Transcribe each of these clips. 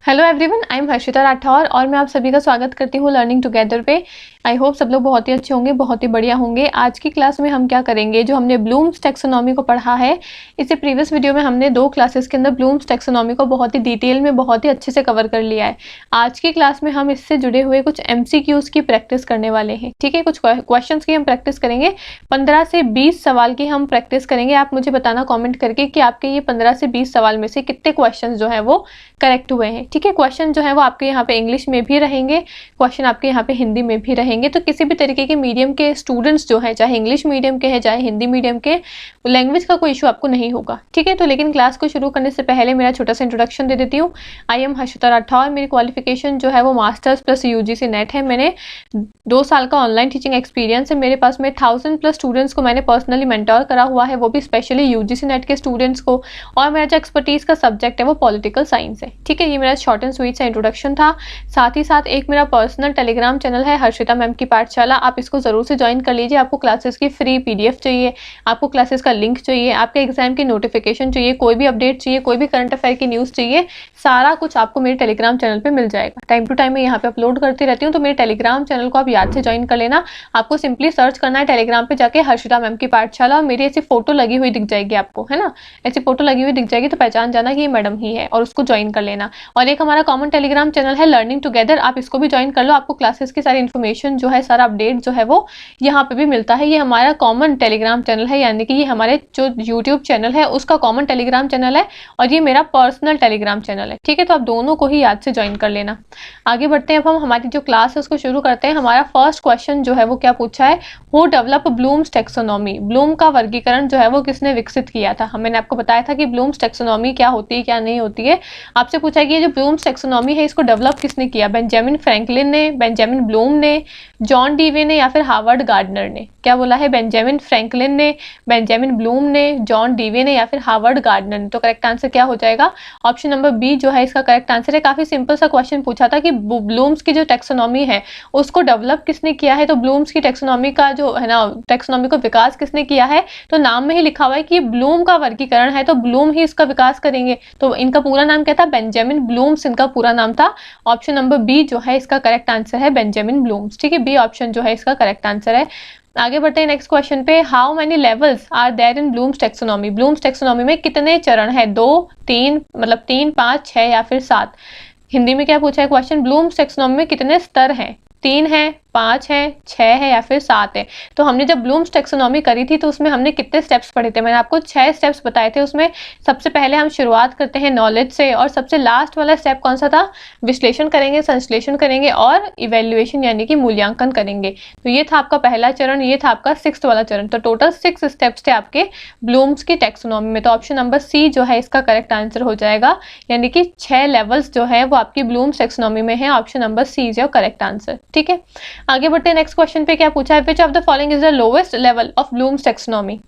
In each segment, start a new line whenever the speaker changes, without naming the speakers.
Hello everyone, I am Harshita Rathore और मैं आप सभी का स्वागत करती हूँ लर्निंग टुगेदर पे। आई होप सब लोग बहुत ही अच्छे होंगे, बहुत ही बढ़िया होंगे। आज की क्लास में हम क्या करेंगे, जो हमने ब्लूम्स टैक्सोनॉमी को पढ़ा है, इससे प्रीवियस वीडियो में हमने 2 क्लासेस के अंदर ब्लूम्स टैक्सोनॉमी को बहुत ही डिटेल में, बहुत ही अच्छे से कवर कर लिया है। आज की क्लास में हम इससे जुड़े हुए कुछ MCQs की प्रैक्टिस करने वाले हैं। ठीक है, कुछ क्वेश्चन की हम प्रैक्टिस करेंगे। 15 से 20 सवाल की हम प्रैक्टिस करेंगे। आप मुझे बताना कॉमेंट करके कि आपके ये 15 से 20 सवाल में से कितने क्वेश्चन जो है वो करेक्ट हुए हैं। ठीक है, क्वेश्चन जो है वो आपके यहाँ पे इंग्लिश में भी रहेंगे, क्वेश्चन आपके यहाँ पे हिंदी में भी रहेंगे। तो किसी भी तरीके के मीडियम के स्टूडेंट्स जो है, चाहे इंग्लिश मीडियम के हैं चाहे हिंदी मीडियम के, लैंग्वेज का कोई इशू आपको नहीं होगा। ठीक है, तो लेकिन क्लास को शुरू करने से पहले मेरा छोटा सा इंट्रोडक्शन दे देती हूँ। I am Harshita Rathore. मेरी क्वालिफिकेशन जो है वो मास्टर्स प्लस UGC नेट है। मैंने 2 साल का ऑनलाइन टीचिंग एक्सपीरियंस है। मेरे पास में 1000+ स्टूडेंट्स को मैंने पर्सनली मेंटोर करा हुआ है, वो भी स्पेशली UGC नेट के स्टूडेंट्स को। और मेरा जो एक्सपर्टीज का सब्जेक्ट है वो पॉलिटिकल साइंस है। ठीक है, ये मेरा शॉर्ट एंड स्वीट सा इंट्रोडक्शन था। साथ ही साथ एक मेरा पर्सनल टेलीग्राम चैनल है, हर्षिता मैम की पाठशाला। आप इसको जरूर से ज्वाइन कर लीजिए। आपको क्लासेस की फ्री PDF चाहिए, आपको क्लासेस का लिंक चाहिए, आपके एग्जाम की नोटिफिकेशन चाहिए, कोई भी अपडेट चाहिए, कोई भी करंट अफेयर की न्यूज़ चाहिए, सारा कुछ आपको मेरे टेलीग्राम चैनल पे मिल जाएगा। टाइम टू टाइम मैं यहाँ पे अपलोड करती रहती हूँ, तो मेरे टेलीग्राम चैनल को आप याद से ज्वाइन कर लेना। आपको सिंपली सर्च करना है टेलीग्राम पे जाके हर्षिता मैम की पाठशाला, और मेरी ऐसी फोटो लगी हुई दिख जाएगी आपको, है ना। ऐसी फोटो लगी हुई दिख जाएगी तो पहचान जाना कि ये मैडम ही है, और उसको ज्वाइन कर लेना। और एक हमारा कॉमन टेलीग्राम चैनल है लर्निंग टुगेदर, आप इसको भी ज्वाइन कर लो। आपको क्लासेस की सारी इन्फॉर्मेशन जो है, सारा अपडेट जो है वो यहाँ पे भी मिलता है। ये हमारा कॉमन टेलीग्राम चैनल है, यानी कि ये हमारे जो यूट्यूब चैनल है उसका कॉमन टेलीग्राम चैनल है, और ये मेरा पर्सनल टेलीग्राम चैनल है। ठीक है, तो आप दोनों को ही याद से ज्वाइन कर लेना। आगे बढ़ते हैं, अब हम हमारी जो क्लास है उसको शुरू करते हैं। हमारा फर्स्ट क्वेश्चन जो है वो क्या पूछा है, who develop Bloom's taxonomy. Bloom का वर्गीकरण जो है वो किसने विकसित किया था। मैंने आपको बताया था कि ब्लूम्स टैक्सोनॉमी क्या होती है, क्या नहीं होती है। आपसे पूछा है कि ये जो ब्लूम्स टैक्सोनॉमी है इसको डेवलप किसने किया, बेंजामिन फ्रैंकलिन ने, बेंजामिन ब्लूम ने, जॉन डीवे ने, या फिर हार्वर्ड गार्डनर ने। क्या बोला है, बेंजामिन फ्रैंकलिन ने, बेंजामिन ब्लूम ने, जॉन डीवे ने, या फिर हार्वर्ड गार्डनर ने। तो करेक्ट आंसर क्या हो जाएगा, ऑप्शन नंबर बी जो है इसका करेक्ट आंसर है। काफी सिंपल सा क्वेश्चन पूछा था कि ब्लूम्स की जो टैक्सोनॉमी है उसको डेवलप किसने किया है। तो ब्लूम्स की टैक्सोनॉमी का जो है ना, टैक्सोनॉमी को विकास किसने किया है, तो नाम में ही लिखा हुआ है कि ब्लूम का वर्गीकरण है, तो ब्लूम ही इसका विकास करेंगे। तो इनका पूरा नाम क्या था, बेंजामिन ब्लूम्स इनका पूरा नाम था। ऑप्शन नंबर बी जो है इसका करेक्ट आंसर है, बेंजामिन ब्लूम्स। ठीक है, बी ऑप्शन जो है इसका करेक्ट आंसर है। आगे बढ़ते हैं नेक्स्ट क्वेश्चन पे। How many levels are there in Bloom's taxonomy. Bloom's taxonomy में कितने चरण है, 2, 3, मतलब 3, 5, 6 या फिर 7। हिंदी में क्या पूछा है क्वेश्चन, ब्लूम्स टैक्सोनॉमी में कितने स्तर हैं, 3 है, 5 है, 6 है या फिर 7 है। तो हमने जब ब्लूम्स टैक्सोनॉमी करी थी तो उसमें हमने कितने स्टेप्स पढ़े थे, मैंने आपको 6 स्टेप्स बताए थे। उसमें सबसे पहले हम शुरुआत करते हैं नॉलेज से, और सबसे लास्ट वाला स्टेप कौन सा था, विश्लेषण करेंगे, संश्लेषण करेंगे और इवेल्युएशन यानी कि मूल्यांकन करेंगे। तो ये था आपका पहला चरण, ये था आपका 6th वाला चरण। तो टोटल 6 स्टेप्स थे आपके ब्लूम्स की टैक्सोनॉमी में। तो ऑप्शन नंबर सी जो है इसका करेक्ट आंसर हो जाएगा, यानी कि 6 लेवल्स जो है वो आपकी ब्लूम्स टैक्सोनॉमी में है। ऑप्शन नंबर सी जो करेक्ट आंसर। ठीक है, आगे बढ़ते हैं नेक्स्ट क्वेश्चन पे। क्या पूछा है, which of the following is the lowest level of Bloom's taxonomy.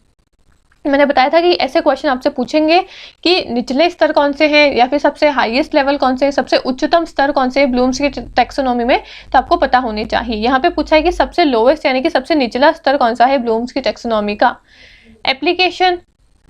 मैंने बताया था कि ऐसे क्वेश्चन आपसे पूछेंगे कि निचले स्तर कौन से हैं, या फिर सबसे हाईएस्ट लेवल कौन से है, सबसे उच्चतम स्तर कौन से है ब्लूम्स की टैक्सोनॉमी में, तो आपको पता होने चाहिए। यहाँ पे पूछा है कि सबसे लोवेस्ट यानी कि सबसे निचला स्तर कौन सा है ब्लूम्स की टैक्सोनॉमी का, एप्लीकेशन,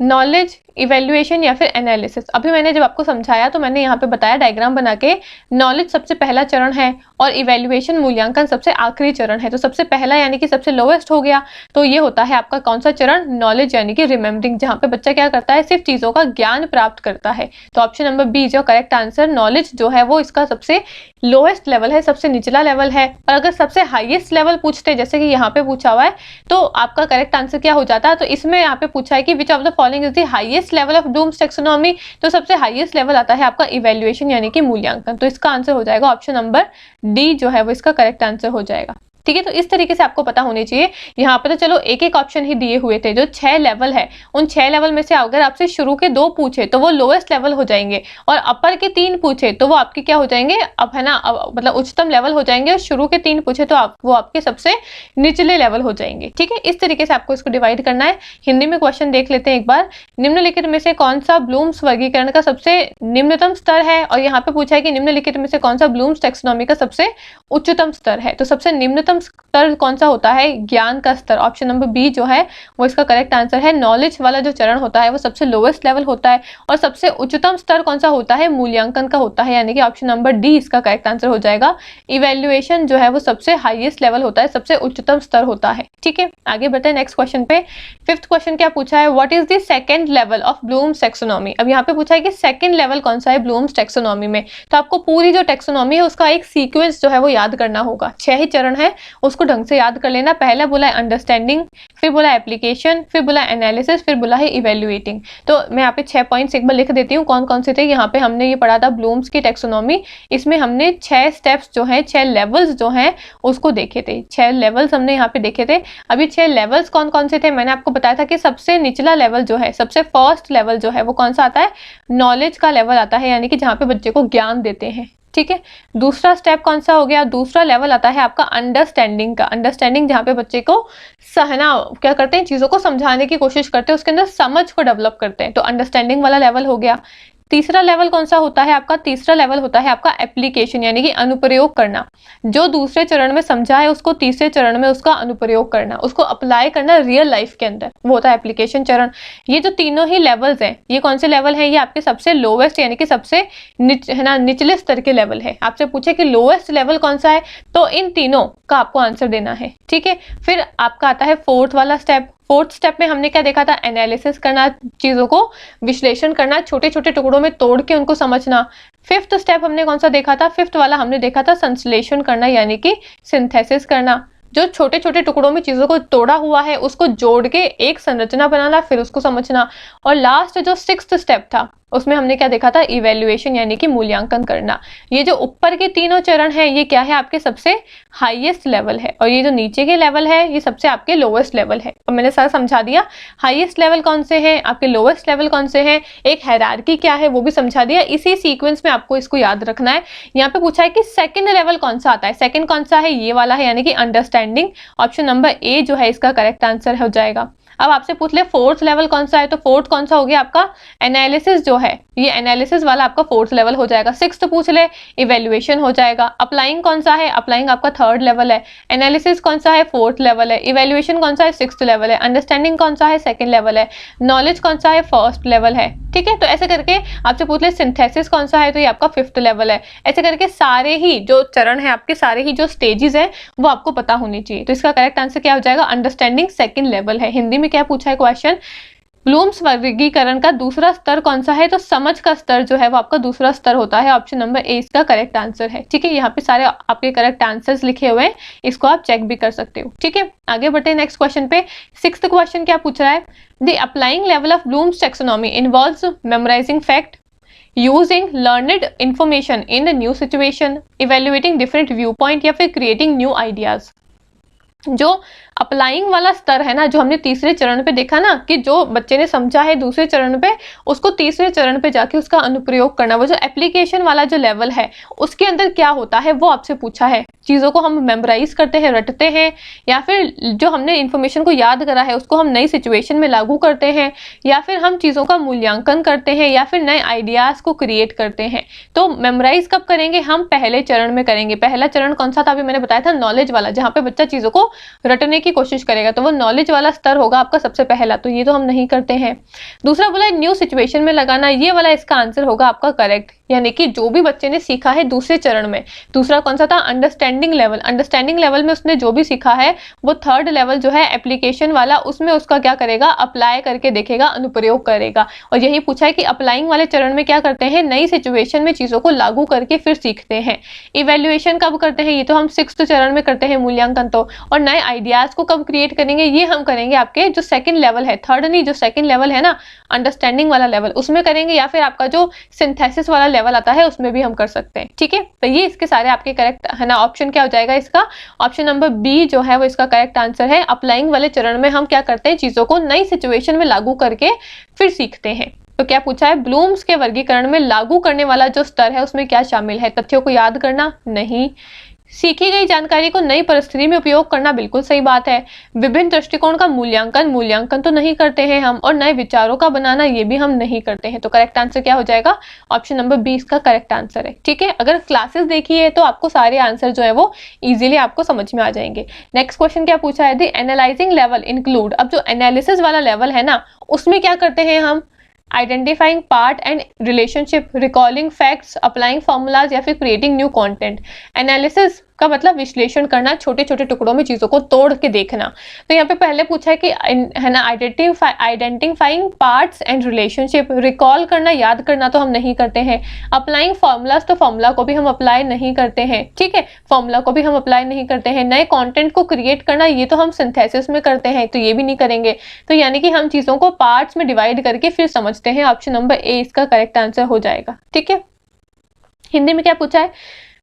नॉलेज, इवेल्युएशन या फिर एनालिसिस। अभी मैंने जब आपको समझाया तो मैंने यहाँ पे बताया डायग्राम बना के, नॉलेज सबसे पहला चरण है और इवेल्युएशन मूल्यांकन सबसे आखिरी चरण है। तो सबसे पहला यानी कि सबसे लोवेस्ट हो गया, तो ये होता है आपका कौन सा चरण, नॉलेज यानी कि रिमेम्बरिंग, जहाँ पे बच्चा क्या करता है, सिर्फ चीजों का ज्ञान प्राप्त करता है। तो ऑप्शन नंबर बी जो करेक्ट आंसर, नॉलेज जो है वो इसका सबसे लोएस्ट लेवल है, सबसे निचला लेवल है। और अगर सबसे हाईएस्ट लेवल पूछते जैसे कि यहाँ पे पूछा हुआ है, तो आपका करेक्ट आंसर क्या हो जाता है, तो इसमें यहाँ पे पूछा है कि which of the following is the highest level of Bloom's taxonomy, तो सबसे हाईएस्ट लेवल आता है आपका इवेल्युएशन यानी कि मूल्यांकन। तो इसका आंसर हो जाएगा ऑप्शन नंबर डी जो है वो इसका करेक्ट आंसर हो जाएगा। ठीक है, तो इस तरीके से आपको पता होने चाहिए। यहाँ पे तो चलो एक एक ऑप्शन ही दिए हुए थे, जो 6 लेवल है उन 6 लेवल में से अगर आपसे शुरू के 2 पूछे तो वो लोएस्ट लेवल हो जाएंगे, और अपर के 3 पूछे तो वो आपके क्या हो जाएंगे, अब है ना, मतलब उच्चतम लेवल हो जाएंगे, और शुरू के 3 पूछे तो वो आपके सबसे निचले लेवल हो जाएंगे। ठीक है, इस तरीके से आपको इसको डिवाइड करना है। हिंदी में क्वेश्चन देख लेते हैं एक बार। निम्नलिखित में से कौन सा ब्लूम्स वर्गीकरण का सबसे निम्नतम स्तर है, और यहाँ पे पूछा है कि निम्नलिखित में से कौन सा ब्लूम्स टैक्सोनॉमी का सबसे उच्चतम स्तर है। तो सबसे निम्नतम उच्चतम स्तर कौन सा होता है? ज्ञान का स्तर। ऑप्शन नंबर बी जो है वो इसका करेक्ट आंसर है। नॉलेज वाला जो चरण होता है वो सबसे लोवेस्ट लेवल होता है और सबसे उच्चतम स्तर कौन सा होता है? मूल्यांकन का होता है, यानी कि ऑप्शन नंबर डी इसका करेक्ट आंसर हो जाएगा। इवेल्युएशन जो है वो सबसे हाईएस्ट लेवल होता है, सबसे उच्चतम स्तर होता है। ठीक है, आगे बढ़ते हैं नेक्स्ट क्वेश्चन पे। फिफ्थ क्वेश्चन क्या पूछा है? What is the second level of Bloom's taxonomy. अब यहाँ पे पूछा है कि सेकंड लेवल कौन सा है ब्लूम्स टैक्सोनॉमी में। तो आपको पूरी जो टैक्सोनॉमी है उसका एक सीक्वेंस जो है वो याद करना होगा। 6 ही चरण है, उसको ढंग से याद कर लेना। पहला बोला है अंडरस्टैंडिंग, फिर बोला एप्लीकेशन, फिर बोला एनालिसिस, फिर बोला है इवेल्युएटिंग। तो मैं यहाँ पे 6 पॉइंट्स एक बार लिख देती हूँ कौन कौन से थे। यहाँ पे हमने ये पढ़ा था ब्लूम्स की टैक्सोनॉमी, इसमें हमने 6 स्टेप्स जो है, 6 लेवल्स जो हैं उसको देखे थे। 6 लेवल्स हमने यहाँ पे देखे थे। अभी 6 लेवल्स कौन कौन से थे मैंने आपको बताया था कि सबसे निचला लेवल जो है, सबसे फर्स्ट लेवल जो है वो कौन सा आता है? नॉलेज का लेवल आता है, यानी कि जहाँ पे बच्चे को ज्ञान देते हैं। ठीक है, दूसरा स्टेप कौन सा हो गया? दूसरा लेवल आता है आपका अंडरस्टैंडिंग का। अंडरस्टैंडिंग जहाँ पे बच्चे को सहना क्या करते हैं, चीजों को समझाने की कोशिश करते हैं, उसके अंदर समझ को डेवलप करते हैं, तो अंडरस्टैंडिंग वाला लेवल हो गया। तीसरा लेवल कौन सा होता है आपका? तीसरा लेवल होता है आपका एप्लीकेशन, यानी कि अनुप्रयोग करना। जो दूसरे चरण में समझा है उसको तीसरे चरण में उसका अनुप्रयोग करना, उसको अप्लाई करना रियल लाइफ के अंदर, वो होता है एप्लीकेशन चरण। ये जो तीनों ही लेवल्स हैं, ये कौन से लेवल हैं? ये आपके सबसे लोवेस्ट यानी कि सबसे है ना निचले स्तर के लेवल है। आपसे पूछे कि लोवेस्ट लेवल कौन सा है, तो इन तीनों का आपको आंसर देना है। ठीक है, फिर आपका आता है फोर्थ वाला स्टेप। फोर्थ स्टेप में हमने क्या देखा था? एनालिसिस करना, चीजों को विश्लेषण करना, छोटे छोटे टुकड़ों में तोड़ के उनको समझना। फिफ्थ स्टेप हमने कौन सा देखा था? फिफ्थ वाला हमने देखा था संश्लेषण करना, यानी कि सिंथेसिस करना। जो छोटे छोटे टुकड़ों में चीजों को तोड़ा हुआ है उसको जोड़ के एक संरचना बनाना, फिर उसको समझना। और लास्ट जो सिक्स्थ स्टेप था उसमें हमने क्या देखा था? इवेल्युएशन, यानी कि मूल्यांकन करना। ये जो ऊपर के तीनों चरण हैं ये क्या है? आपके सबसे हाईएस्ट लेवल है, और ये जो नीचे के लेवल है ये सबसे आपके लोवेस्ट लेवल है। और मैंने सारा समझा दिया, हाईएस्ट लेवल कौन से हैं, आपके लोवेस्ट लेवल कौन से हैं, एक हायरार्की क्या है वो भी समझा दिया। इसी सीक्वेंस में आपको इसको याद रखना है। यहाँ पे पूछा है कि सेकंड लेवल कौन सा आता है। सेकंड कौन सा है? ये वाला है, यानी कि अंडरस्टैंडिंग। ऑप्शन नंबर ए जो है इसका करेक्ट आंसर हो जाएगा। अब आपसे पूछ ले फोर्थ लेवल कौन सा है, तो फोर्थ कौन सा हो गया आपका? एनालिसिस जो है, ये एनालिसिस वाला आपका फोर्थ लेवल हो जाएगा। सिक्स्थ पूछ ले, इवेल्युएशन हो जाएगा। अप्लाइंग कौन सा है? अप्लाइंग आपका थर्ड लेवल है। एनालिसिस कौन सा है? फोर्थ लेवल है। इवेल्युएशन कौन सा है? सिक्स्थ लेवल है। अंडरस्टैंडिंग कौन सा है? सेकंड लेवल है। नॉलेज कौन सा है? फर्स्ट लेवल है। ठीक है, तो ऐसे करके आपसे पूछ ले सिंथेसिस कौन सा है, तो ये आपका फिफ्थ लेवल है। ऐसे करके सारे ही जो चरण है आपके, सारे ही जो स्टेजेस है वो आपको पता होनी चाहिए। तो इसका करेक्ट आंसर क्या हो जाएगा? अंडरस्टैंडिंग सेकंड लेवल है। हिंदी में क्या पूछा है क्वेश्चन? ब्लूम्स वर्गीकरण का दूसरा स्तर कौन सा है, तो समझ का स्तर जो है वो आपका दूसरा स्तर होता है। ऑप्शन नंबर ए इसका करेक्ट आंसर है। ठीक है, यहाँ पे सारे आपके करेक्ट आंसर्स लिखे हुए हैं, इसको आप चेक भी कर सकते हो। ठीक है, आगे बढ़ते हैं नेक्स्ट क्वेश्चन पे। सिक्स्थ क्वेश्चन क्या पूछ रहा है? The applying level of Bloom's taxonomy involves memorising fact, using learned information in a new situation, evaluating different viewpoint या फिर creating new ideas। जो अप्लाइंग वाला स्तर है ना, जो हमने तीसरे चरण पे देखा ना कि जो बच्चे ने समझा है दूसरे चरण पे, उसको तीसरे चरण पे जाके उसका अनुप्रयोग करना, वो जो एप्लीकेशन वाला जो लेवल है उसके अंदर क्या होता है वो आपसे पूछा है। चीज़ों को हम मेमोराइज करते हैं, रटते हैं, या फिर जो हमने इन्फॉर्मेशन को याद करा है उसको हम नई सिचुएशन में लागू करते हैं, या फिर हम चीज़ों का मूल्यांकन करते हैं, या फिर नए आइडियाज़ को क्रिएट करते हैं। तो मेमोराइज कब करेंगे? हम पहले चरण में करेंगे। पहला चरण कौन सा था? अभी मैंने बताया था नॉलेज वाला, जहाँ पे बच्चा चीज़ों को रटने की कोशिश करेगा, तो वो नॉलेज वाला स्तर होगा आपका सबसे पहला। तो ये तो हम नहीं करते हैं। दूसरा बोला न्यू सिचुएशन में लगाना, ये वाला इसका आंसर होगा आपका करेक्ट, यानी कि जो भी बच्चे ने सीखा है दूसरे चरण में। दूसरा कौन सा था? Understanding level. अंडरस्टैंडिंग लेवल में उसने जो भी सीखा है वो थर्ड लेवल जो है एप्लीकेशन वाला, उसमें उसका क्या करेगा? अप्लाई करके देखेगा, अनुप्रयोग करेगा। और यही पूछा है कि अप्लाइंग वाले चरण में क्या करते हैं? नई सिचुएशन में चीजों को लागू करके फिर सीखते हैं। इवेल्युएशन कब करते हैं? ये तो हम सिक्स्थ चरण में करते हैं, मूल्यांकन तो। और नए आइडियाज को कब क्रिएट करेंगे? ये हम करेंगे आपके जो सेकंड लेवल है, थर्ड नहीं, जो सेकंड लेवल है ना अंडरस्टैंडिंग वाला लेवल, उसमें करेंगे, या फिर आपका जो सिंथेसिस वाला लेवल आता है उसमें भी हम कर सकते हैं। ठीक है, तो ये इसके सारे आपके करेक्ट है ना। ऑप्शन क्या हो जाएगा इसका? ऑप्शन नंबर बी जो है वो इसका करेक्ट आंसर है। अप्लाइंग वाले चरण में हम क्या करते हैं? चीजों को नई सिचुएशन में लागू करके फिर सीखते हैं। तो क्या पूछा है? ब्लूम्स के वर्गीकरण में लागू करने वाला जो स्तर है उसमें क्या शामिल है? तथ्यों को याद करना? नहीं। सीखी गई जानकारी को नई परिस्थिति में उपयोग करना बिल्कुल सही बात है। विभिन्न दृष्टिकोण का मूल्यांकन तो नहीं करते हैं हम, और नए विचारों का बनाना ये भी हम नहीं करते हैं। तो करेक्ट आंसर क्या हो जाएगा? ऑप्शन नंबर बी इसका करेक्ट आंसर है। ठीक है, अगर क्लासेस देखी है तो आपको सारे आंसर जो है वो इजीली आपको समझ में आ जाएंगे। नेक्स्ट क्वेश्चन क्या पूछा है? द एनालाइजिंग लेवल इंक्लूड, अब जो एनालिसिस वाला लेवल है ना, उसमें क्या करते हैं हम? Identifying part and relationship, recalling facts, applying formulas या फिर क्रिएटिंग न्यू कंटेंट। एनालिसिस का मतलब विश्लेषण करना, छोटे छोटे टुकड़ों में चीजों को तोड़ के देखना। तो यहाँ पे पहले पूछा है कि है ना, identifying parts and relationship, recall करना, याद करना तो हम नहीं करते हैं। अप्लाइंग फॉर्मूलाज, तो फॉर्मूला को भी हम अप्लाई नहीं करते हैं। ठीक है, फॉर्मूला को भी हम अप्लाई नहीं करते हैं। नए कंटेंट को क्रिएट करना, ये तो हम सिंथेसिस में करते हैं, तो ये भी नहीं करेंगे। तो यानी कि हम चीजों को पार्ट्स में डिवाइड करके फिर समझते हैं। ऑप्शन नंबर ए इसका करेक्ट आंसर हो जाएगा। ठीक है, हिंदी में क्या पूछा है?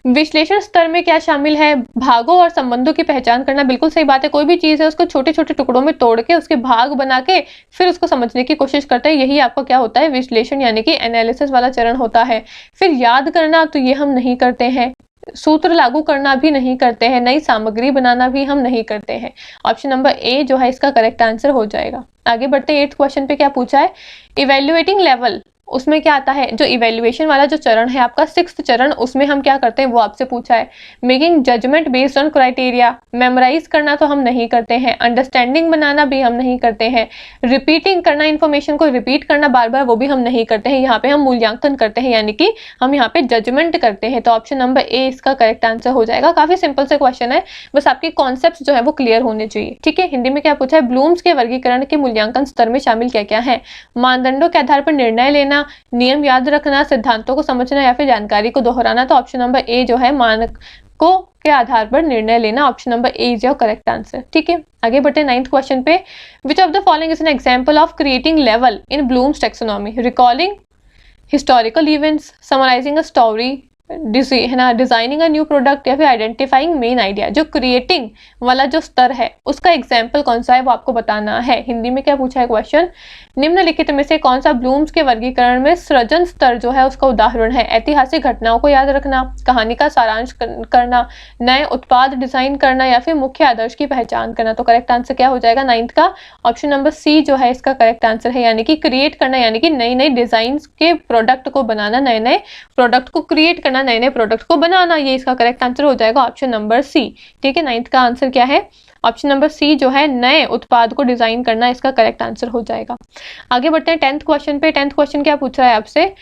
विश्लेषण स्तर में क्या शामिल है? भागों और संबंधों की पहचान करना। बिल्कुल सही बात है, कोई भी चीज है उसको छोटे छोटे टुकड़ों में तोड़ के उसके भाग बना के फिर उसको समझने की कोशिश करते हैं, यही आपको क्या होता है? विश्लेषण यानी कि एनालिसिस वाला चरण होता है। फिर याद करना, तो ये हम नहीं करते हैं। सूत्र लागू करना भी नहीं करते हैं। नई सामग्री बनाना भी हम नहीं करते हैं। ऑप्शन नंबर ए जो है इसका करेक्ट आंसर हो जाएगा। आगे बढ़ते हैं 8th क्वेश्चन पे। क्या पूछा है? इवेल्युएटिंग लेवल, उसमें क्या आता है? जो इवेल्युएशन वाला जो चरण है आपका 6th चरण, उसमें हम क्या करते हैं वो आपसे पूछा है। Making judgement based on criteria, memorise करना तो हम नहीं करते हैं। अंडरस्टैंडिंग बनाना भी हम नहीं करते हैं। रिपीटिंग करना, इंफॉर्मेशन को रिपीट करना बार बार, वो भी हम नहीं करते हैं। यहाँ पे हम मूल्यांकन करते हैं, यानी कि हम यहाँ पे जजमेंट करते हैं। तो ऑप्शन नंबर ए इसका करेक्ट आंसर हो जाएगा। काफी सिंपल से क्वेश्चन है, बस आपके कॉन्सेप्ट जो है वो क्लियर होने चाहिए। ठीक है, हिंदी में क्या पूछा है? ब्लूम्स के वर्गीकरण के मूल्यांकन स्तर में शामिल क्या क्या है? मानदंडों के आधार पर निर्णय लेना, नियम याद रखना, सिद्धांतों को समझना या फिर जानकारी को दोहराना। तो ऑप्शन नंबर ए जो है मानकों के आधार पर निर्णय लेना। Option number A is your correct answer. ठीक है, आगे बढ़ते 9th क्वेश्चन पे। Which of the following is an example of creating level in Bloom's taxonomy? Recalling historical events, summarising a story, है ना, डिजाइनिंग अ न्यू प्रोडक्ट, या फिर identifying main idea. जो क्रिएटिंग वाला जो स्तर है उसका एग्जाम्पल कौन सा है वो आपको बताना है। हिंदी में क्या पूछा है क्वेश्चन? निम्नलिखित में से कौन सा ब्लूम्स के वर्गीकरण में सृजन स्तर जो है उसका उदाहरण है? ऐतिहासिक घटनाओं को याद रखना, कहानी का सारांश करना, नए उत्पाद डिजाइन करना, या फिर मुख्य आदर्श की पहचान करना। तो करेक्ट आंसर क्या हो जाएगा 9th का? ऑप्शन नंबर सी जो है इसका करेक्ट आंसर है, यानी कि क्रिएट करना, यानी कि नई नई डिजाइन के प्रोडक्ट को बनाना, नए नए प्रोडक्ट को क्रिएट करना, नए नए प्रोडक्ट को बनाना, ये इसका करेक्ट आंसर हो जाएगा। Option number C. ठीक है, 9th का आंसर क्या है? ऑप्शन नंबर सी जो है नए उत्पाद को डिजाइन करना, इसका करेक्ट आंसर हो जाएगा। आगे बढ़ते हैं 10th क्वेश्चन पे। 10th क्वेश्चन क्या पूछ रहा है आपसे?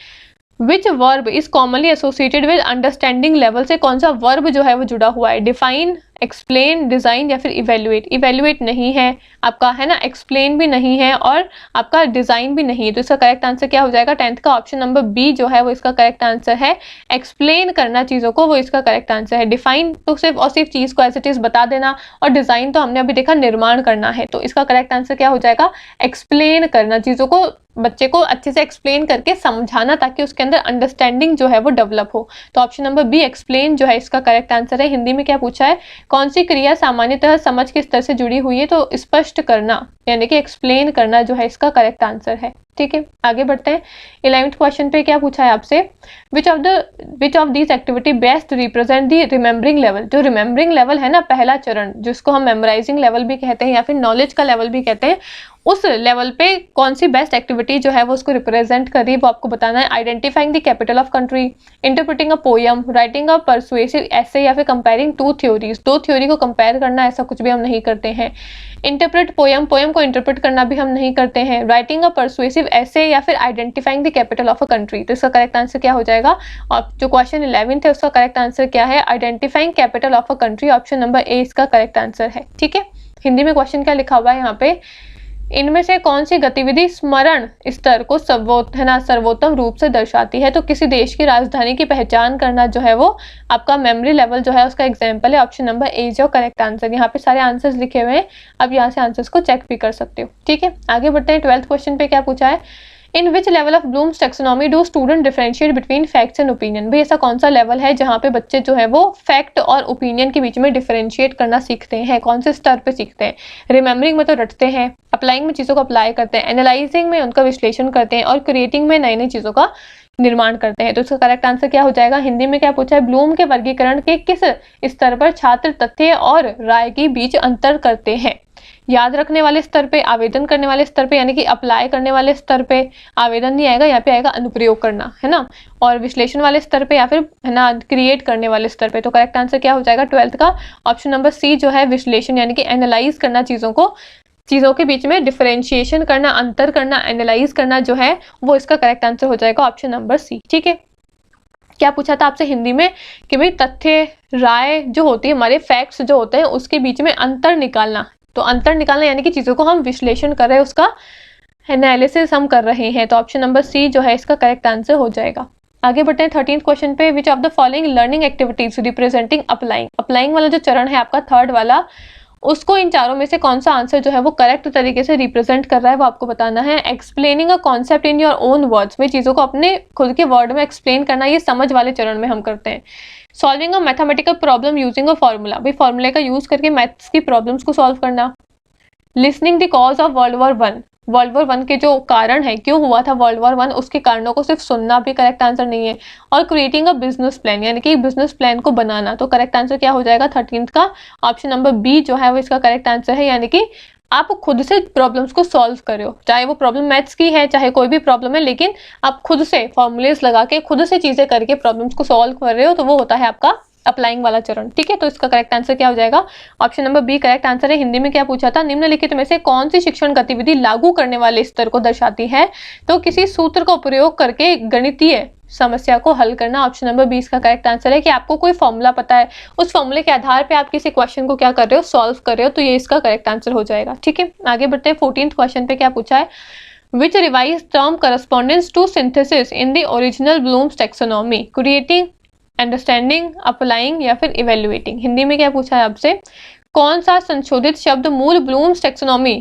Which verb is commonly associated with understanding level? से कौन सा वर्ब जो है वो जुड़ा हुआ है? डिफाइन, एक्सप्लेन, डिजाइन या फिर इवेल्युएट? इवेल्युएट नहीं है आपका, है ना, एक्सप्लेन भी नहीं है और आपका डिजाइन भी नहीं है। तो इसका करेक्ट आंसर क्या हो जाएगा 10th का? ऑप्शन नंबर बी जो है वो इसका करेक्ट आंसर है। एक्सप्लेन करना चीजों को, वो इसका करेक्ट आंसर है। डिफाइन तो सिर्फ और सिर्फ चीज को एज इट इज बता देना, और डिजाइन तो हमने अभी देखा निर्माण करना है। तो इसका करेक्ट आंसर क्या हो जाएगा? एक्सप्लेन करना, चीजों को बच्चे को अच्छे से एक्सप्लेन करके समझाना, ताकि उसके अंदर अंडरस्टैंडिंग जो है वो डेवलप हो। तो ऑप्शन नंबर बी एक्सप्लेन जो है इसका करेक्ट आंसर है। हिंदी में क्या पूछा है? कौन सी क्रिया सामान्यतः समझ के स्तर से जुड़ी हुई है? तो स्पष्ट करना, यानी कि एक्सप्लेन करना जो है इसका करेक्ट आंसर है। ठीक है, आगे बढ़ते हैं 11th क्वेश्चन पे। क्या पूछा है आपसे? Which of this activity best represent the remembering level? जो रिमेम्बरिंग लेवल है ना, पहला चरण, जिसको हम मेमोराइजिंग लेवल भी कहते हैं या फिर नॉलेज का लेवल भी कहते हैं, उस लेवल पे कौन सी बेस्ट एक्टिविटी जो है वो उसको रिप्रेजेंट कर रही है वो आपको बताना है। Identifying the capital of country, interpreting a poem, writing a persuasive essay, या फिर कंपेयरिंग टू थ्योरीज। दो थ्योरी को कंपेयर करना, ऐसा कुछ भी हम नहीं करते हैं। इंटरप्रेट पोयम, पोयम को इंटरप्रेट करना भी हम नहीं करते हैं। राइटिंग अ परसुएसिव एसे, या फिर identifying the capital of a country. तो इसका करेक्ट आंसर क्या हो जाएगा? और जो क्वेश्चन 11th है उसका करेक्ट आंसर क्या है? Identifying capital of a country. Option number ए इसका करेक्ट आंसर है। ठीक है, हिंदी में क्वेश्चन क्या लिखा हुआ है यहाँ पे? इनमें से कौन सी गतिविधि स्मरण स्तर को सर्वोत्तम रूप से दर्शाती है? तो किसी देश की राजधानी की पहचान करना जो है वो आपका मेमोरी लेवल जो है उसका एग्जांपल है। ऑप्शन नंबर ए जो करेक्ट आंसर। यहाँ पे सारे आंसर्स लिखे हुए हैं, अब यहाँ से आंसर्स को चेक भी कर सकते हो। ठीक है, आगे बढ़ते हैं 12th क्वेश्चन पे। क्या पूछा है? In which level of Bloom's taxonomy do student differentiate between facts and opinion? भाई ऐसा कौन सा लेवल है जहाँ पे बच्चे जो है वो फैक्ट और ओपिनियन के बीच में डिफरेंशिएट करना सीखते हैं? कौन से स्तर पे सीखते हैं? रिमेम्बरिंग में तो रटते हैं, अप्लाइंग में चीज़ों को अप्लाई करते हैं, एनालाइजिंग में उनका विश्लेषण करते हैं, और क्रिएटिंग में नई नई चीज़ों का निर्माण करते हैं। तो इसका करेक्ट आंसर क्या हो जाएगा? हिंदी में क्या पूछा है? ब्लूम के वर्गीकरण के किस स्तर पर छात्र तथ्य और राय के बीच अंतर करते हैं? याद रखने वाले स्तर पे, आवेदन करने वाले स्तर पे, यानी कि अप्लाई करने वाले स्तर पे, आवेदन नहीं आएगा, यहाँ पे आएगा अनुप्रयोग करना, है ना, और विश्लेषण वाले स्तर पे या फिर है ना क्रिएट करने वाले स्तर पे। तो करेक्ट आंसर क्या हो जाएगा 12th का? ऑप्शन नंबर सी जो है विश्लेषण, यानी कि एनालाइज करना, चीजों के बीच में डिफरेंशिएशन करना, अंतर करना, एनालाइज करना जो है वो इसका करेक्ट आंसर हो जाएगा ऑप्शन नंबर सी। ठीक है, क्या पूछा था आपसे हिंदी में कि भाई तथ्य राय जो होती है, हमारे फैक्ट्स जो होते हैं उसके बीच में अंतर निकालना। तो अंतर निकालना यानी कि चीजों को हम विश्लेषण कर रहे हैं, उसका एनालिसिस हम कर रहे हैं। तो ऑप्शन नंबर सी जो है इसका करेक्ट आंसर हो जाएगा। आगे बढ़ते हैं 13th क्वेश्चन पे। Which of the following learning activities representing applying, applying वाला जो चरण है आपका थर्ड वाला, उसको इन चारों में से कौन सा आंसर जो है वो करेक्ट तरीके से रिप्रेजेंट कर रहा है वो आपको बताना है। Explaining a concept in your own words, में चीजों को अपने खुद के वर्ड में एक्सप्लेन करना, ये समझ वाले चरण में हम करते हैं। Solving a mathematical problem using a formula, भाई फॉर्मूले का यूज करके मैथ्स की प्रॉब्लम्स को सॉल्व करना। Listening the cause of world war one, world war one के जो कारण है, क्यों हुआ था वर्ल्ड वॉर वन, उसके कारणों को सिर्फ सुनना भी करेक्ट आंसर नहीं है। और क्रिएटिंग अ बिजनेस प्लान, यानी कि बिजनेस प्लान को बनाना। तो करेक्ट आंसर क्या हो जाएगा 13th का? ऑप्शन नंबर बी जो है वो इसका करेक्ट आंसर है, यानी कि आप खुद से प्रॉब्लम्स को सॉल्व कर रहे हो, चाहे वो प्रॉब्लम मैथ्स की है, चाहे कोई भी प्रॉब्लम है, लेकिन आप खुद से फॉर्मूलेस लगा के खुद से चीजें करके प्रॉब्लम्स को सॉल्व कर रहे हो, तो वो होता है आपका अप्लाइंग वाला चरण। ठीक है, तो इसका करेक्ट आंसर क्या हो जाएगा? Option number B correct answer है। हिंदी में क्या पूछा था? निम्नलिखित में से कौन सी शिक्षण गतिविधि लागू करने वाले स्तर को दर्शाती है? तो किसी सूत्र का उपयोग करके गणितीय समस्या को हल करना। ऑप्शन नंबर 20 का करेक्ट आंसर है कि आपको कोई फॉर्मूला पता है, उस फॉर्मूले के आधार पे आप किसी क्वेश्चन को क्या कर रहे हो? सॉल्व कर रहे हो। तो ये इसका करेक्ट आंसर हो जाएगा। ठीक है, आगे बढ़ते हैं 14th क्वेश्चन पे। क्या पूछा है? Which revise term correspondence to synthesis in the original Bloom's taxonomy, creating, understanding, applying या फिर इवेल्युएटिंग। हिंदी में क्या पूछा है आपसे? कौन सा संशोधित शब्द मूल ब्लूम्स टैक्सोनॉमी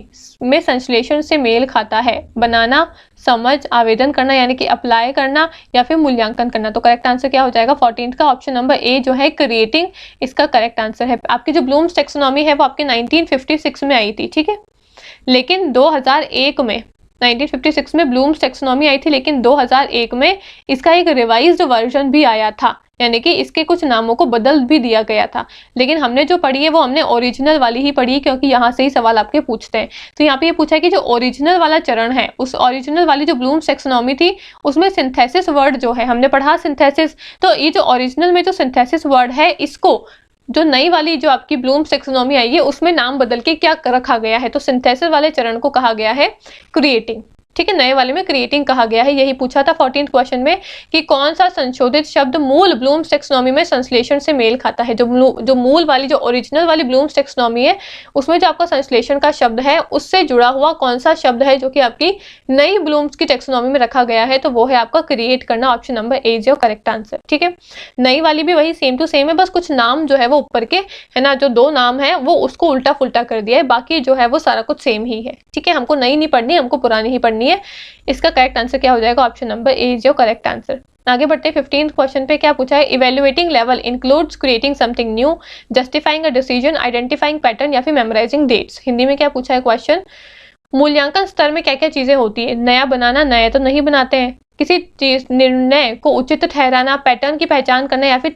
में संश्लेषण से मेल खाता है? बनाना, समझ, आवेदन करना यानी कि अप्लाई करना, या फिर मूल्यांकन करना। तो करेक्ट आंसर क्या हो जाएगा 14th का? ऑप्शन नंबर ए जो है क्रिएटिंग, इसका करेक्ट आंसर है। आपकी जो ब्लूम्स टैक्सोनॉमी है वो आपके 1956 में आई थी। ठीक है, लेकिन 2001 में 1956 में ब्लूम्स टैक्सोनॉमी आई थी, लेकिन 2001 में इसका एक रिवाइज्ड वर्जन भी आया था, यानी कि इसके कुछ नामों को बदल भी दिया गया था। लेकिन हमने जो पढ़ी है वो हमने ओरिजिनल वाली ही पढ़ी है, क्योंकि यहाँ से ही सवाल आपके पूछते हैं। तो यहाँ पे ये पूछा है कि जो ओरिजिनल वाला चरण है, उस ओरिजिनल वाली जो ब्लूम्स टैक्सोनॉमी थी उसमें सिंथेसिस वर्ड जो है, हमने पढ़ा सिंथेसिस, तो ये जो ओरिजिनल में जो सिंथेसिस वर्ड है, इसको जो नई वाली जो आपकी ब्लूम्स टैक्सोनॉमी आई है उसमें नाम बदल के क्या रखा गया है? तो सिंथेसिस वाले चरण को कहा गया है क्रिएटिंग। ठीक है, नए वाले में क्रिएटिंग कहा गया है। यही पूछा था 14th क्वेश्चन में कि कौन सा संशोधित शब्द मूल ब्लूम्स टैक्सोनॉमी में संश्लेषण से मेल खाता है। जो मूल वाली जो ओरिजिनल वाली ब्लूम्स टैक्सोनॉमी है उसमें जो आपका संश्लेषण का शब्द है उससे जुड़ा हुआ कौन सा शब्द है जो कि आपकी नई ब्लूम्स की टैक्सोनॉमी में रखा गया है? तो वो है आपका क्रिएट करना। ऑप्शन नंबर ए जो करेक्ट आंसर। ठीक है, नई वाली भी वही सेम टू सेम है, बस कुछ नाम जो है वो ऊपर के है ना, जो दो नाम है वो उसको उल्टा फुल्टा कर दिया है, बाकी जो है वो सारा कुछ सेम ही है। ठीक है, हमको नई नहीं पढ़नी, हमको पुरानी ही पढ़नी है। इसका करेक्ट आंसर क्या हो जाएगा? ऑप्शन नंबर ए जो करेक्ट आंसर। आगे बढ़ते हैं 15th क्वेश्चन पे। क्या पूछा है? Evaluating level includes creating something new, justifying a decision, identifying pattern या फिर मेमोराइजिंग डेट्स। हिंदी में क्या पूछा है क्वेश्चन? मूल्यांकन स्तर में क्या क्या चीजें होती है? नया बनाना, नया तो नहीं बनाते हैं, किसी चीज निर्णय को उचित ठहराना, पैटर्न की पहचान करना या फिर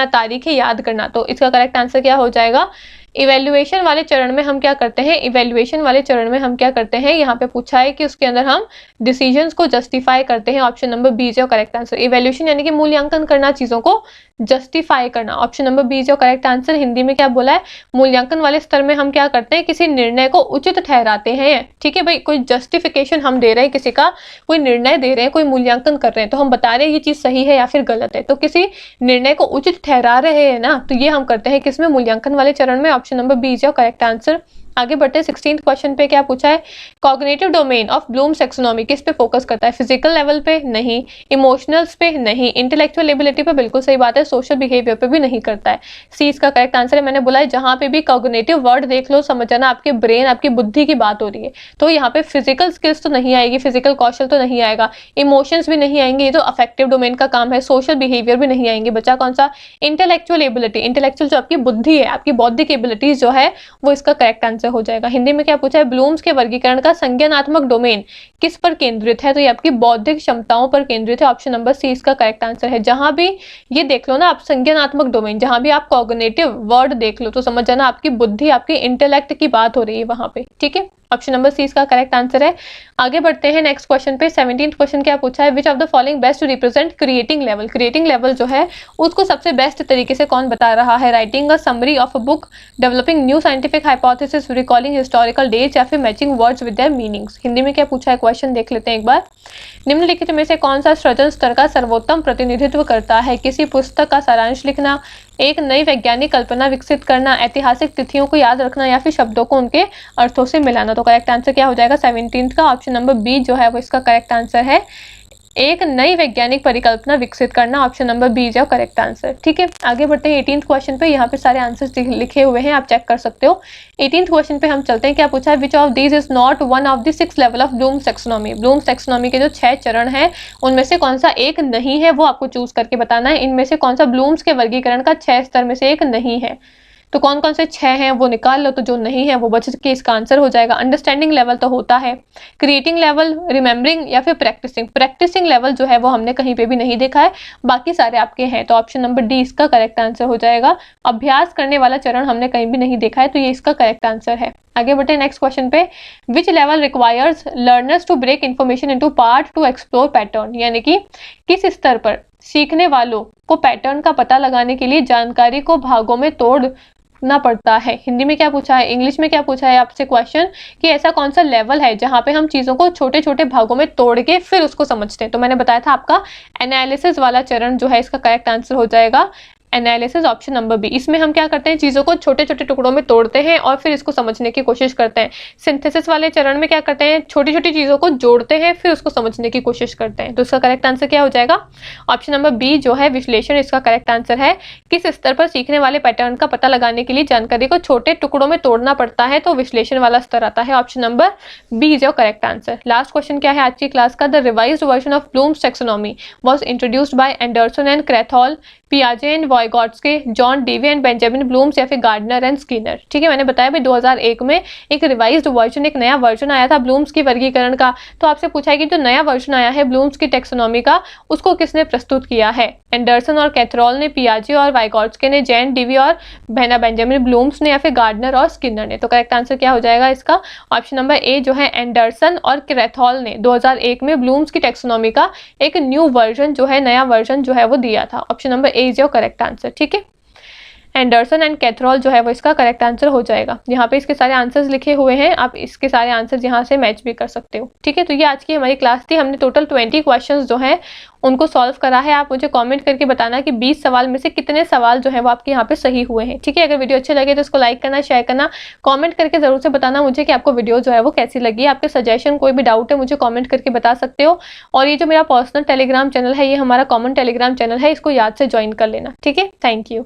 तारीखें याद करना। तो इसका करेक्ट आंसर क्या हो जाएगा? इवेल्युएशन वाले चरण में हम क्या करते हैं? इवेल्युएशन वाले चरण में हम क्या करते हैं? यहाँ पे पूछा है कि उसके अंदर हम डिसीजंस को जस्टिफाई करते हैं। ऑप्शन नंबर बी जो करेक्ट आंसर। इवेल्युएशन यानी कि मूल्यांकन करना, चीजों को जस्टिफाई करना। ऑप्शन नंबर बी जो करेक्ट आंसर। हिंदी में क्या बोला है? मूल्यांकन वाले स्तर में हम क्या करते हैं? किसी निर्णय को उचित ठहराते हैं। ठीक है भाई, कोई जस्टिफिकेशन हम दे रहे हैं, किसी का कोई निर्णय दे रहे हैं, कोई मूल्यांकन कर रहे हैं, तो हम बता रहे हैं ये चीज सही है या फिर गलत है। तो किसी निर्णय को उचित ठहरा रहे हैं ना, तो ये हम करते हैं किसमें? मूल्यांकन वाले चरण में। ऑप्शन नंबर बी जो करेक्ट आंसर। आगे बढ़ते हैं 16th क्वेश्चन पे। क्या पूछा है? Cognitive domain of Bloom's taxonomy किस पे फोकस करता है? फिजिकल लेवल पे नहीं, इमोशनल्स पे नहीं, इंटेलेक्चुअल एबिलिटी पे बिल्कुल सही बात है, सोशल बिहेवियर पे भी नहीं करता है। सी इसका करेक्ट आंसर है। मैंने बोला है जहां पे भी कॉग्निटिव वर्ड देख लो, समझ जाना आपके ब्रेन, आपकी बुद्धि की बात हो रही है। तो यहाँ पे फिजिकल स्किल्स तो नहीं आएगी, फिजिकल कौशल तो नहीं आएगा, इमोशंस भी नहीं आएंगे, ये तो अफेक्टिव डोमेन का काम है, सोशल बिहेवियर भी नहीं आएंगे। बच्चा कौन सा? Intellectual ability. इंटेलेक्चुअल जो आपकी बुद्धि है, आपकी बौद्धिक एबिलिटीज जो है वो इसका करेक्ट आंसर आंसर हो जाएगा। हिंदी में क्या पूछा है, ब्लूम्स के वर्गीकरण का संज्ञानात्मक डोमेन किस पर केंद्रित है, तो ये आपकी बौद्धिक क्षमताओं पर केंद्रित है। ऑप्शन नंबर सी इसका करेक्ट आंसर है। जहां भी ये देख लो ना आप, संज्ञानात्मक डोमेन, जहां भी आप कॉग्निटिव वर्ड देख लो तो समझ जाना आपकी बुद्धि, आपकी इंटेलेक्ट की बात हो रही है वहां पे, ठीक है। ऑप्शन नंबर सी इसका करेक्ट आंसर है। आगे बढ़ते हैं नेक्स्ट क्वेश्चन पे। 17th क्वेश्चन क्या पूछा है, which of the following best represent creating level. Creating level जो है उसको सबसे बेस्ट तरीके से कौन बता रहा है, writing a summary of a book, developing new scientific hypothesis, recalling historical dates, या फिर matching words with their meanings. Hindi में क्या पूछा है क्वेश्चन देख लेते हैं एक बार। निम्नलिखित में से कौन सा सृजन स्तर का सर्वोत्तम प्रतिनिधित्व करता है, किसी पुस्तक का सारांश लिखना, एक नई वैज्ञानिक कल्पना विकसित करना, ऐतिहासिक तिथियों को याद रखना, या फिर शब्दों को उनके अर्थों से मिलाना। तो करेक्ट आंसर क्या हो जाएगा 17th का, ऑप्शन नंबर बी जो है वो इसका करेक्ट आंसर है। एक नई वैज्ञानिक परिकल्पना विकसित करना, ऑप्शन नंबर बी जो करेक्ट आंसर, ठीक है। आगे बढ़ते हैं 18th क्वेश्चन पे। यहाँ पे सारे आंसर्स लिखे हुए हैं, आप चेक कर सकते हो। 18th क्वेश्चन पे हम चलते हैं। क्या पूछा है, which of these is not one of the 6 level of Bloom's taxonomy. Bloom's taxonomy के जो 6 चरण हैं उनमें से कौन सा एक नहीं है, वो आपको चूज करके बताना है। इनमें से कौन सा ब्लूम्स के वर्गीकरण का 6 स्तर में से एक नहीं है। तो कौन कौन से 6 हैं वो निकाल लो, तो जो नहीं है वो बच के इसका आंसर हो जाएगा। अंडरस्टैंडिंग लेवल तो होता है, क्रिएटिंग लेवल, रिमेम्बरिंग, या फिर प्रैक्टिसिंग। प्रैक्टिसिंग लेवल जो है वो हमने कहीं पे भी नहीं देखा है, बाकी सारे आपके हैं। तो ऑप्शन नंबर डी इसका करेक्ट आंसर हो जाएगा। अभ्यास करने वाला चरण हमने कहीं भी नहीं देखा है, तो ये इसका करेक्ट आंसर है। आगे बढ़ते हैं नेक्स्ट क्वेश्चन पे। Which level requires learners to break information into part to explore pattern. यानी कि किस स्तर पर सीखने वालों को पैटर्न का पता लगाने के लिए जानकारी को भागों में तोड़ना पड़ता है। हिंदी में क्या पूछा है, इंग्लिश में क्या पूछा है आपसे क्वेश्चन, कि ऐसा कौन सा लेवल है जहां पे हम चीजों को छोटे छोटे भागों में तोड़ के फिर उसको समझते हैं। तो मैंने बताया था आपका एनालिसिस वाला चरण जो है इसका करेक्ट आंसर हो जाएगा एनालिसिस, ऑप्शन नंबर बी। इसमें हम क्या करते हैं, चीजों को छोटे छोटे टुकड़ों में तोड़ते हैं और फिर इसको समझने की कोशिश करते हैं। सिंथेसिस वाले चरण में क्या करते हैं, छोटी छोटी चीजों को जोड़ते हैं फिर उसको समझने की कोशिश करते हैं। तो इसका करेक्ट आंसर क्या हो जाएगा, ऑप्शन नंबर बी जो है विश्लेषण, इसका करेक्ट आंसर है। किस स्तर पर सीखने वाले पैटर्न का पता लगाने के लिए जानकारी को छोटे टुकड़ों में तोड़ना पड़ता है, तो विश्लेषण वाला स्तर आता है, ऑप्शन नंबर बी जो करेक्ट आंसर। लास्ट क्वेश्चन क्या है आज की क्लास का, the revised version of Bloom's taxonomy was introduced by Anderson and Krathwohl, पियाजे and Vygotsky, John Dewey and Benjamin Bloom's, या फिर गार्डनर एंड स्किनर। ठीक है, मैंने बताया भाई 2001 में एक रिवाइज्ड वर्जन, एक नया वर्जन आया था ब्लूम्स की वर्गीकरण का। तो आपसे पूछा है कि जो नया वर्जन आया है ब्लूम्स की टैक्सोनॉमी का, उसको किसने प्रस्तुत किया है। एंडरसन और कैथरॉल ने, पियाजे और वाइगॉट्स्की ने, जैन डेवी और बेंजामिन ब्लूम्स ने, या फिर गार्डनर और स्किनर ने। तो करेक्ट आंसर क्या हो जाएगा इसका, ऑप्शन नंबर ए जो है एंडरसन और कैथरॉल ने 2001 में ब्लूम्स की टैक्सोनॉमी का एक न्यू वर्जन जो है, नया वर्जन जो है वो दिया था। Option number A is your correct answer. ठीक है, एंडरसन एंड कैथरॉल जो है वो इसका करेक्ट आंसर हो जाएगा। यहाँ पे इसके सारे आंसर्स लिखे हुए हैं, आप इसके सारे आंसर्स यहाँ से मैच भी कर सकते हो। ठीक है, तो ये आज की हमारी क्लास थी। हमने टोटल 20 क्वेश्चंस जो हैं उनको सॉल्व करा है। आप मुझे कमेंट करके बताना कि 20 सवाल में से कितने सवाल जो है वो आपके यहाँ पे सही हुए हैं। ठीक है, अगर वीडियो अच्छे लगे तो इसको लाइक करना, शेयर करना, कमेंट करके जरूर से बताना मुझे कि आपको वीडियो जो है वो कैसी लगी। आपके सजेशन, कोई भी डाउट है मुझे कमेंट करके बता सकते हो। और ये जो मेरा पर्सनल टेलीग्राम चैनल है, ये हमारा कॉमन टेलीग्राम चैनल है, इसको याद से ज्वाइन कर लेना। ठीक है, थैंक यू।